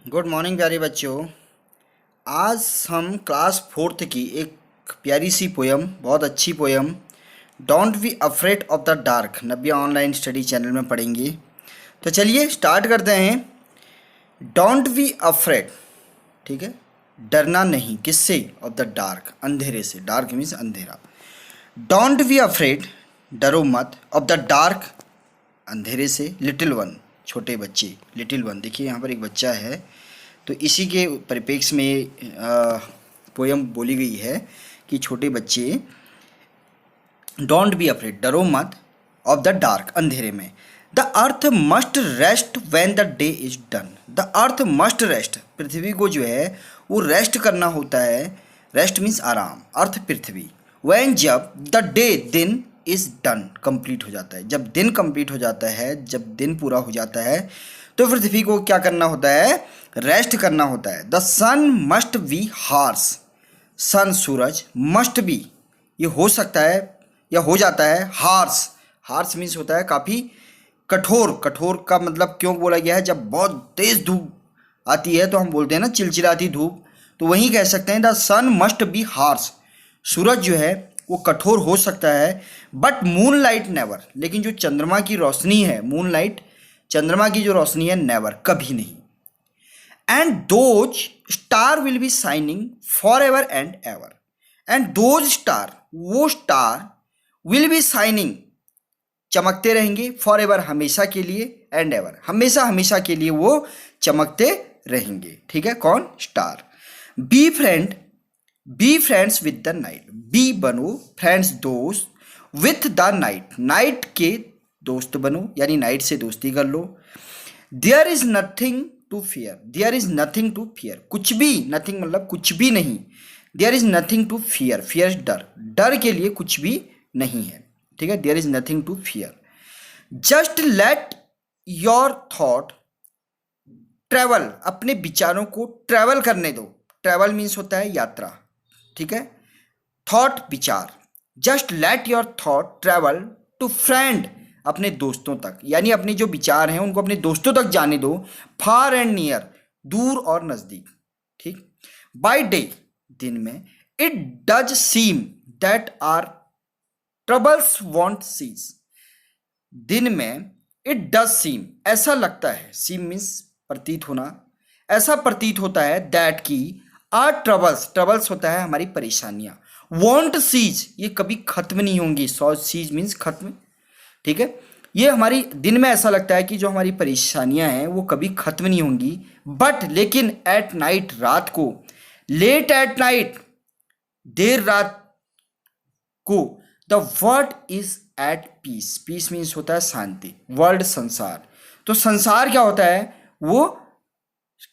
Good morning प्यारे बच्चों। आज हम क्लास फोर्थ की एक प्यारी सी पोयम, बहुत अच्छी poem, don't be afraid of the dark Navya online study channel में पढ़ेंगे। तो चलिए स्टार्ट करते हैं। डोंट बी अफ्रेड, ठीक है, डरना नहीं। किससे? ऑफ द डार्क, अंधेरे से। डार्क मीन्स अंधेरा। डोंट बी अफ्रेड, डरो मत, ऑफ द डार्क, अंधेरे से। लिटिल वन, छोटे बच्चे। लिटिल वन, देखिए यहाँ पर एक बच्चा है, तो इसी के परिप्रेक्ष्य में पोयम बोली गई है कि छोटे बच्चे, डोंट बी अफ्रेड, डरो मत, ऑफ द डार्क, अंधेरे में। The earth must rest when the day is done. The earth must rest, पृथ्वी को जो है वो रेस्ट करना होता है। रेस्ट मीन्स आराम, अर्थ पृथ्वी। व्हेन, जब, द डे, दिन, इज डन, कंप्लीट हो जाता है। जब दिन कंप्लीट हो जाता है, जब दिन पूरा हो जाता है, तो पृथ्वी को क्या करना होता है? रेस्ट करना होता है। The sun must be harsh, sun सूरज, मस्ट बी ये हो सकता है या हो जाता है हार्स। हार्स मीन्स होता है काफ़ी कठोर। कठोर का मतलब क्यों बोला गया है? जब बहुत तेज धूप आती है तो हम बोलते हैं ना चिलचिलाती धूप, तो वहीं कह सकते हैं the sun must be harsh, सूरज जो है वो कठोर हो सकता है। बट मून लाइट नेवर, लेकिन जो चंद्रमा की रोशनी है, मून लाइट, चंद्रमा की जो रोशनी है, नेवर, कभी नहीं। And those star will be shining for ever and ever. And those star, वो स्टार, विल बी शाइनिंग, चमकते रहेंगे, फॉर एवर, हमेशा के लिए, एंड एवर, हमेशा हमेशा के लिए वो चमकते रहेंगे। ठीक है, कौन? Star. Be friend, be friends with the night, be बनो, फ्रेंड्स दोस्त, विथ द नाइट, नाइट के दोस्त बनो, यानी नाइट से दोस्ती कर लो। There is nothing to fear, there is nothing to fear, कुछ भी, नथिंग मतलब कुछ भी नहीं। There is nothing to fear, fear डर, डर के लिए कुछ भी नहीं है। ठीक है, there is nothing to fear. Just let your thought travel, अपने विचारों को ट्रेवल करने दो। ट्रेवल मीन्स होता है यात्रा। ठीक है, थॉट, विचार। Just let your thought travel to friend, अपने दोस्तों तक, यानी अपने जो विचार हैं उनको अपने दोस्तों तक जाने दो। फार एंड नियर, दूर और नजदीक। ठीक। बाय डे, दिन में, it does seem that our troubles won't cease, दिन में, इट डज सीम, ऐसा लगता है, सीम मीन्स प्रतीत होना, ऐसा प्रतीत होता है, दैट की, आर ट्रबल्स, ट्रबल्स होता है हमारी परेशानियां, वॉन्ट सीज, ये कभी खत्म नहीं होंगी। सॉ सीज मीन्स खत्म। ठीक है, ये हमारी दिन में ऐसा लगता है कि जो हमारी परेशानियां हैं वो कभी खत्म नहीं होंगी। बट लेकिन एट नाइट, रात को, लेट एट नाइट, देर रात को, the world is at peace, peace means होता है शांति, वर्ल्ड, संसार। तो संसार क्या होता है? वो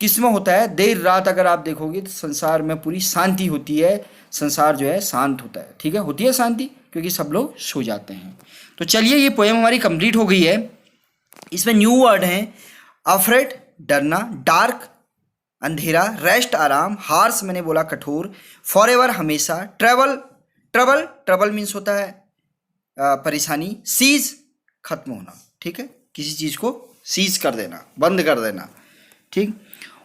किस में होता है? देर रात अगर आप देखोगे तो संसार में पूरी शांति होती है, संसार जो है शांत होता है। ठीक है, होती है शांति, क्योंकि सब लोग सो जाते हैं। तो चलिए, ये पोएम हमारी कंप्लीट हो गई है। इसमें न्यू वर्ड हैं, अफ्रेड, डरना, डार्क, अंधेरा, रेस्ट, आराम, हार्स, मैंने बोला कठोर, फॉर एवर, हमेशा, ट्रेवल, ट्रबल, ट्रबल मीन्स होता है परेशानी, सीज, खत्म होना। ठीक है, किसी चीज को सीज कर देना, बंद कर देना। ठीक।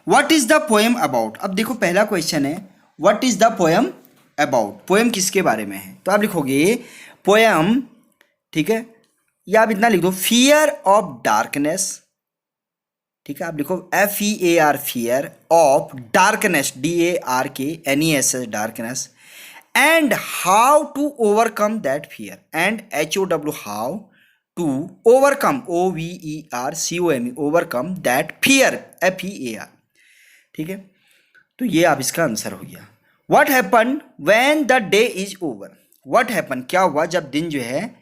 What is the poem about? अब देखो, पहला क्वेश्चन है what is the poem about, poem किसके बारे में है? तो आप लिखोगे पोएम, ठीक है, या आप इतना लिख दो, फियर ऑफ डार्कनेस। ठीक है, आप लिखो FEAR, fear of darkness, DARKNESS, darkness, and how to overcome that fear, and HOW, how to overcome, OVERCOME, overcome that fear, FEAR। ठीक है, तो ये आप इसका आंसर हो गया। What happen when the day is over, what happen, क्या हुआ जब दिन जो है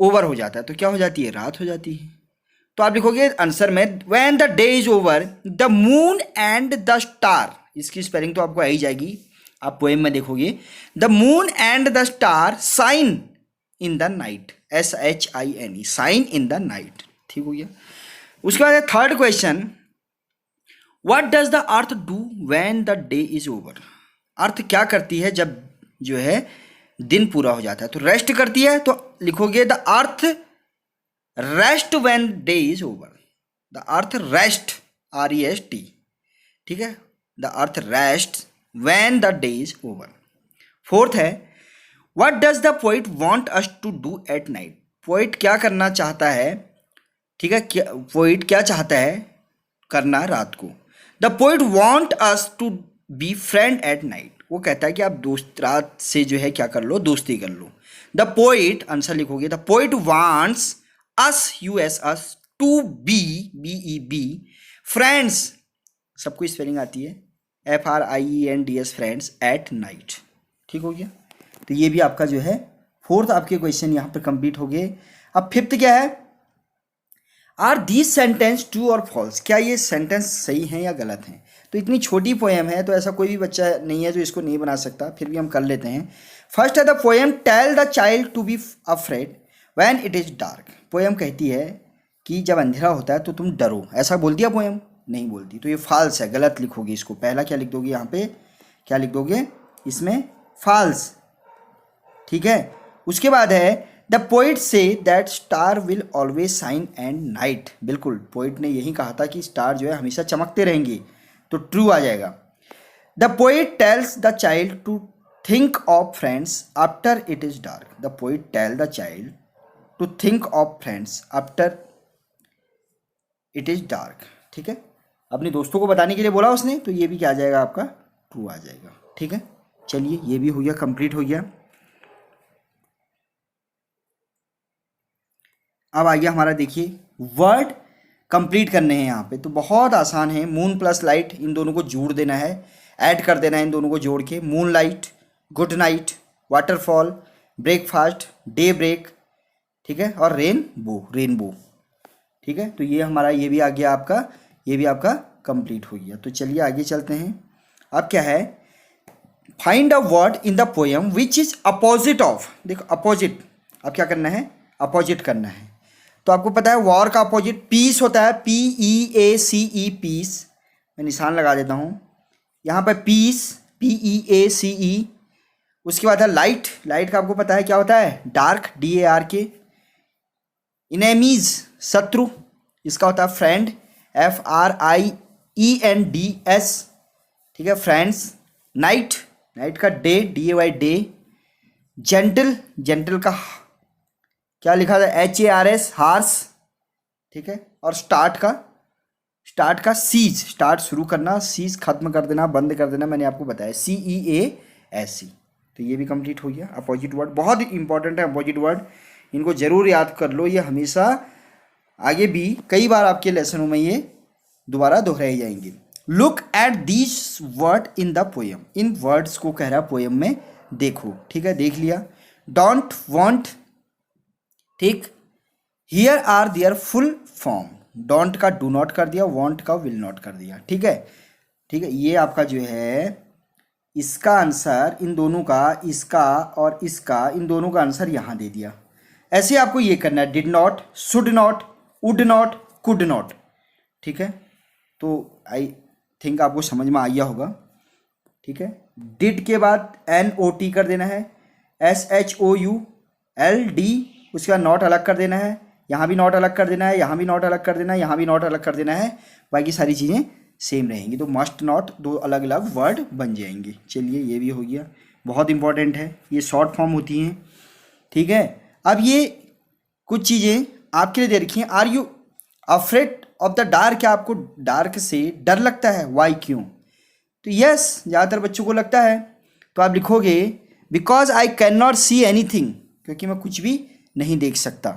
ओवर हो जाता है, तो क्या हो जाती है? रात हो जाती है। तो आप लिखोगे आंसर में, when the day is over, the moon and the star, इसकी स्पेलिंग तो आपको आ ही जाएगी, आप पोएम में देखोगे, the moon and the star shine in the night, SHINE, shine in the night. ठीक हो गया। उसके बाद third question, what does the earth do when the day is over, earth क्या करती है जब जो है दिन पूरा हो जाता है? तो रेस्ट करती है, तो लिखोगे the earth rest when day is over, the earth rest, REST, ठीक है, the earth rest when the day is over. Fourth है, what does the poet want us to do at night. Poet क्या करना चाहता है, ठीक है, क्या पोइट क्या चाहता है करना रात को। The poet want us to be friend at night. वो कहता है कि आप दोस्त रात से जो है क्या कर लो, दोस्ती कर लो। द पोइट, आंसर लिखोगे, the poet wants us, U S us, to be, B E B, friends, सबको स्पेलिंग आती है, FRIENDS, फ्रेंड्स एट नाइट। ठीक हो गया, तो ये भी आपका जो है फोर्थ आपके क्वेश्चन यहाँ पर कंप्लीट हो गए। अब फिफ्थ क्या है, आर दीज सेंटेंस ट्रू और फॉल्स। क्या ये सेंटेंस सही हैं या गलत हैं। तो इतनी छोटी पोएम है तो ऐसा कोई भी बच्चा नहीं है जो इसको नहीं बना सकता, फिर भी हम कर लेते हैं। फर्स्ट है, the poem tell the child to be afraid when it is dark. Poem कहती है कि जब अंधेरा होता है तो तुम डरो, ऐसा बोल दिया पोएम, नहीं बोलती। तो ये फॉल्स है, गलत लिखोगे इसको। पहला क्या लिख दोगे यहाँ पे, क्या लिख दोगे इसमें, फॉल्स। ठीक है, उसके बाद है, the poet say that star will always shine and night. बिल्कुल, पोइट ने यही कहा था कि स्टार जो है हमेशा चमकते रहेंगे, तो ट्रू आ जाएगा। The poet tells the child to think of friends after it is dark. The poet tell the child to think of friends after it is dark. ठीक है, अपने दोस्तों को बताने के लिए बोला उसने, तो ये भी क्या आ जाएगा आपका, ट्रू आ जाएगा। ठीक है, चलिए ये भी हो गया, कंप्लीट हो गया। अब आ गया हमारा, देखिए वर्ड कंप्लीट करने हैं यहाँ पे, तो बहुत आसान है। मून प्लस लाइट, इन दोनों को जोड़ देना है, ऐड कर देना है इन दोनों को जोड़ के। Moon light, good night, waterfall, breakfast, day break, ठीक है, और रेनबो, रेनबो। ठीक है, तो ये हमारा ये भी आ गया आपका, ये भी आपका कंप्लीट हो गया। तो चलिए आगे चलते हैं। अब क्या है, find a word in the poem which is opposite of. देखो अपोजिट, अब क्या करना है, अपोजिट करना है। तो आपको पता है वॉर का अपोजिट पीस होता है, PEACE, पीस। मैं निशान लगा देता हूँ यहाँ पर, पीस, PEACE। उसके बाद है लाइट, लाइट का आपको पता है क्या होता है, डार्क, DARK। इनेमीज, शत्रु, इसका होता है फ्रेंड, FRIENDS। ठीक है, फ्रेंड्स। नाइट, नाइट का day, DAY, day. Gentle, gentle का क्या लिखा था, HARS, हार्स। ठीक है, और स्टार्ट का सीज, स्टार्ट शुरू करना, सीज खत्म कर देना, बंद कर देना, मैंने आपको बताया, CEASE। तो ये भी कंप्लीट हो गया। अपोजिट वर्ड बहुत ही इंपॉर्टेंट है, अपोजिट वर्ड इनको जरूर याद कर लो, ये हमेशा आगे भी कई बार आपके लेसनों में ये दोबारा दोहराए जाएंगे। Look at this word in the poem, in words को कह रहा पोएम में देखो। ठीक है, देख लिया। डोंट वॉन्ट, ठीक, here are their full form. Don't का डू नॉट कर दिया, वॉन्ट का विल नॉट कर दिया। ठीक है, ठीक है, ये आपका जो है इसका आंसर, इन दोनों का, इसका और इसका, इन दोनों का आंसर यहाँ दे दिया। ऐसे आपको ये करना है, did not, should not, would not, could not. ठीक है, तो आई थिंक आपको समझ में आ गया होगा। ठीक है, डिड के बाद NOT कर देना है, SHOULD, उसके बाद नॉट अलग कर देना है, यहाँ भी नॉट अलग कर देना है, यहाँ भी नॉट अलग कर देना है, यहाँ भी नॉट अलग कर देना है, बाकी सारी चीज़ें सेम रहेंगी। तो मस्ट नॉट, दो अलग अलग वर्ड बन जाएंगे। चलिए ये भी हो गया, बहुत इंपॉर्टेंट है, ये शॉर्ट फॉर्म होती हैं। ठीक है, अब ये कुछ चीज़ें आपके लिए दे रखी हैं। Are you afraid of the dark, क्या आपको डार्क से डर लगता है, वाई, क्यों। तो यस, ज़्यादातर बच्चों को लगता है। तो आप लिखोगे because I can not see any thing, क्योंकि मैं कुछ भी नहीं देख सकता।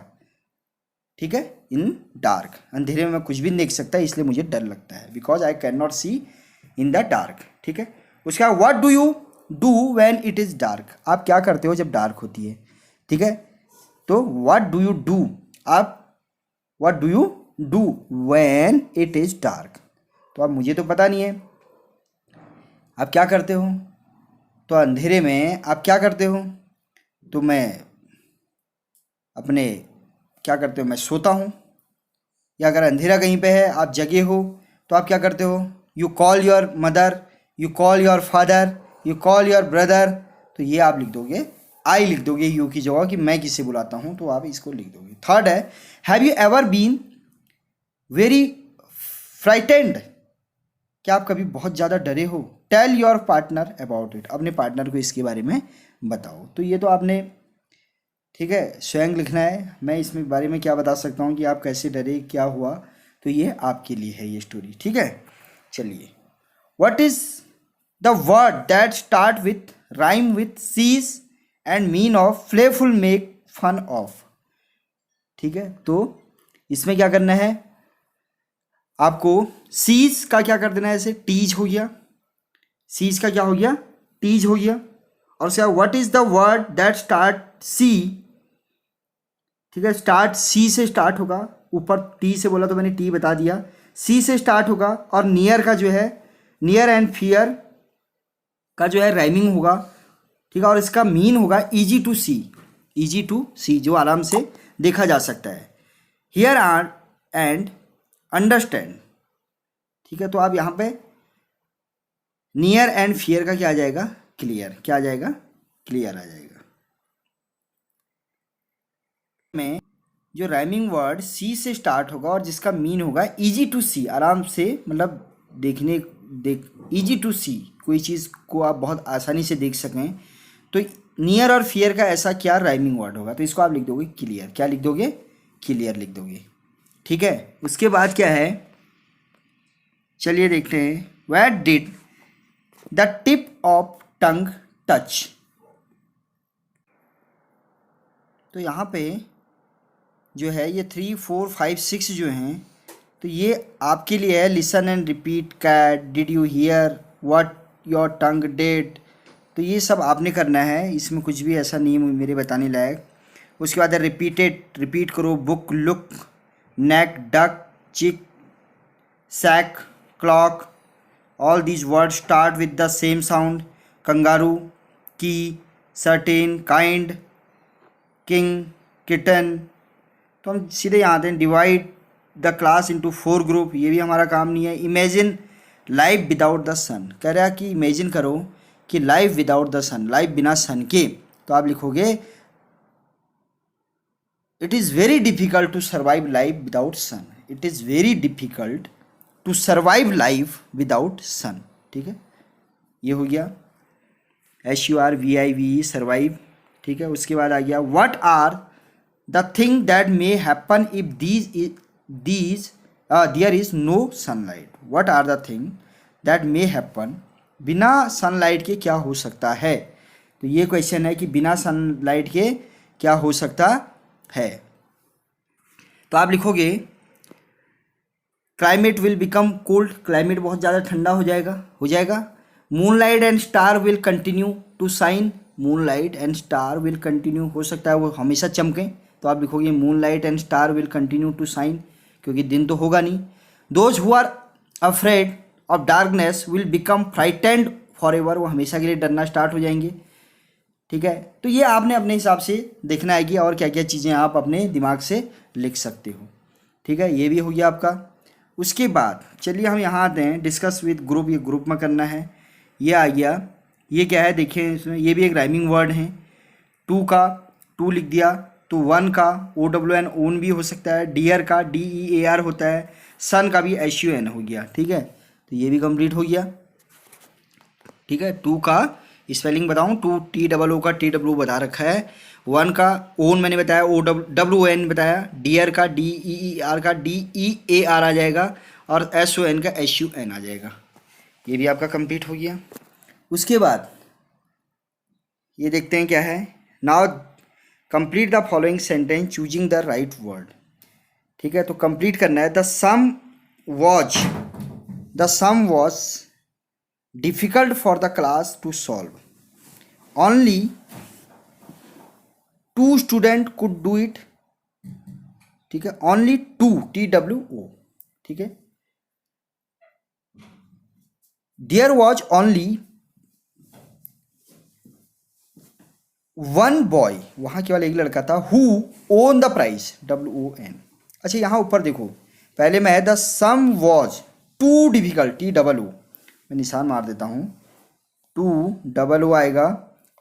ठीक है, इन डार्क, अंधेरे में मैं कुछ भी नहीं देख सकता, इसलिए मुझे डर लगता है, because I can not see in the dark. ठीक है, उसके बाद what do you do when it is dark, आप क्या करते हो जब डार्क होती है। ठीक है, तो व्हाट डू यू डू, आप what do you do when it is dark. तो अब मुझे तो पता नहीं है आप क्या करते हो, तो अंधेरे में आप क्या करते हो, तो मैं अपने क्या करते हो, मैं सोता हूँ। या अगर अंधेरा कहीं पे है, आप जगे हो, तो आप क्या करते हो, you call your mother, you call your father, you call your brother. तो ये आप लिख दोगे, आई लिख दोगे यू की जगह कि मैं किसे बुलाता हूँ, तो आप इसको लिख दोगे। थर्ड है, have you ever been very frightened, क्या आप कभी बहुत ज़्यादा डरे हो? Tell your partner about it, अपने पार्टनर को इसके बारे में बताओ। तो ये तो आपने, ठीक है, स्वयं लिखना है। मैं इसमें बारे में क्या बता सकता हूँ कि आप कैसे डरे, क्या हुआ, तो ये आपके लिए है ये स्टोरी, ठीक है। चलिए, what is the word that start with rhyme with cease and mean of playful make fun of, ठीक है। तो इसमें क्या करना है आपको, सीज का क्या कर देना है, ऐसे टीज हो गया, सीज का क्या हो गया, टीज हो गया। और क्या, what is the word that start C, ठीक है, स्टार्ट सी से स्टार्ट होगा, ऊपर टी से बोला तो मैंने टी बता दिया, सी से स्टार्ट होगा। और नियर का जो है, नियर एंड फियर का जो है राइमिंग होगा, ठीक है। और इसका मीन होगा easy to see, easy to see, जो आराम से देखा जा सकता है। हियर आर एंड अंडरस्टैंड, ठीक है। तो आप यहाँ पे नियर एंड फियर का क्या आ जाएगा, क्लियर, क्या आ जाएगा, क्लियर आ जाएगा। में जो राइमिंग वर्ड सी से स्टार्ट होगा और जिसका मीन होगा इजी टू सी, आराम से मतलब देखने, इजी टू सी, कोई चीज़ को आप बहुत आसानी से देख सकें, तो नियर और फियर का ऐसा क्या राइमिंग वर्ड होगा, तो इसको आप लिख दोगे क्लियर, क्या लिख दोगे, क्लियर लिख दोगे, ठीक है। उसके बाद क्या है, चलिए देखते हैं, where did the tip of tongue touch. तो यहाँ पे जो है ये 3, 4, 5, 6 जो हैं, तो ये आपके लिए है। Listen and repeat, cat, did you hear, what your tongue did, तो ये सब आपने करना है, इसमें कुछ भी ऐसा नहीं है मेरे बताने लायक। उसके बाद है रिपीटेड, रिपीट करो, book, look, neck, duck, chick, sack, clock, all these word start with the same sound. Kangaroo, key, certain, kind, king, kitten. तो हम सीधे यहाँ आते हैं, divide the class into 4 group, ये भी हमारा काम नहीं है। Imagine life without the sun, कह रहा है कि इमेजिन करो कि life without the sun, life बिना सन के, तो आप लिखोगे it is very difficult to survive life without sun, it is very difficult to survive life without sun, ठीक है, ये हो गया SURVIVE, सर्वाइव, ठीक है। उसके बाद आ गया, what are the thing that may happen if these there is no sunlight, what are the thing that may happen, बिना सनलाइट के क्या हो सकता है, तो ये क्वेश्चन है कि बिना सनलाइट के क्या हो सकता है। तो आप लिखोगे climate will become cold, climate बहुत ज़्यादा ठंडा हो जाएगा, हो जाएगा। Moonlight and star will continue to shine, moonlight and star will continue, हो सकता है वो हमेशा चमकें, तो आप लिखोगे moonlight and star will continue to shine, क्योंकि दिन तो होगा नहीं। Those who are afraid of darkness will become frightened forever, वो हमेशा के लिए डरना स्टार्ट हो जाएंगे, ठीक है। तो ये आपने अपने हिसाब से देखना है कि और क्या क्या चीज़ें आप अपने दिमाग से लिख सकते हो, ठीक है, ये भी हो गया आपका। उसके बाद चलिए हम यहाँ आते हैं, डिस्कस विद ग्रुप, ये ग्रुप में करना है, ये आ गया। ये क्या है देखिए, इसमें ये भी एक राइमिंग वर्ड है। टू का टू लिख दिया, तो वन का OWN ओन भी हो सकता है, डियर का DEAR होता है, सन का भी SUN हो गया, ठीक है। तो ये भी कंप्लीट हो गया, ठीक है। टू का स्पेलिंग बताऊँ, टू TOO का TW बता रखा है, वन का ओन मैंने बताया, OWN बताया, डियर का DEER का DEAR आ जाएगा, और SON का SUN आ जाएगा। ये भी आपका कंप्लीट हो गया। उसके बाद ये देखते हैं क्या है, now complete the following sentence choosing the right word, ठीक है। तो कंप्लीट करना है, the sum was difficult for the class to solve, only 2 student could do it, ठीक है, ओनली 2 TWO, ठीक है। देयर वॉज ओनली 1 बॉय, वहाँ केवल एक लड़का था, who won the prize, WON। अच्छा यहाँ ऊपर देखो, पहले में है the sum was too difficult, TOO, मैं निशान मार देता हूँ, 2 आएगा,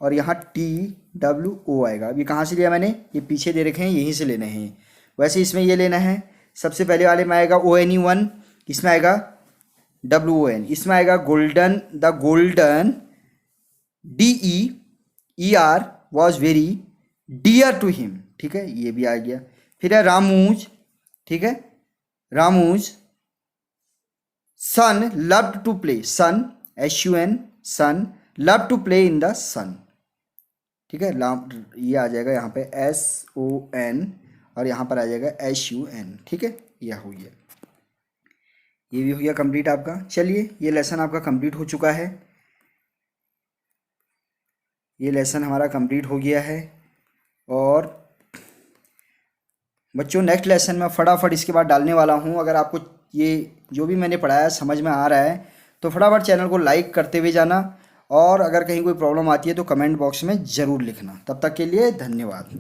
और यहाँ TWO आएगा। अब ये कहाँ से लिया मैंने, ये पीछे दे रखे हैं, यहीं से लेने हैं। वैसे इसमें ये लेना है, सबसे पहले वाले में आएगा ONE 1, इसमें आएगा WON, इसमें आएगा golden, the golden, DEER was very dear to him, ठीक है, ये भी आ गया। फिर है रामूज, ठीक है, Ramu's son loved to play, sun SUN, son love to play in the sun, ठीक है, ये आ जाएगा यहाँ पे SON और यहाँ पर आ जाएगा SUN, ठीक है, यह हो गया, ये भी हो गया कंप्लीट आपका। चलिए ये लेसन आपका कंप्लीट हो चुका है, ये लेसन हमारा कंप्लीट हो गया है। और बच्चों नेक्स्ट लेसन में फटाफट इसके बाद डालने वाला हूँ। अगर आपको ये जो भी मैंने पढ़ाया समझ में आ रहा है तो फटाफट चैनल को लाइक करते हुए जाना, और अगर कहीं कोई प्रॉब्लम आती है तो कमेंट बॉक्स में ज़रूर लिखना। तब तक के लिए धन्यवाद।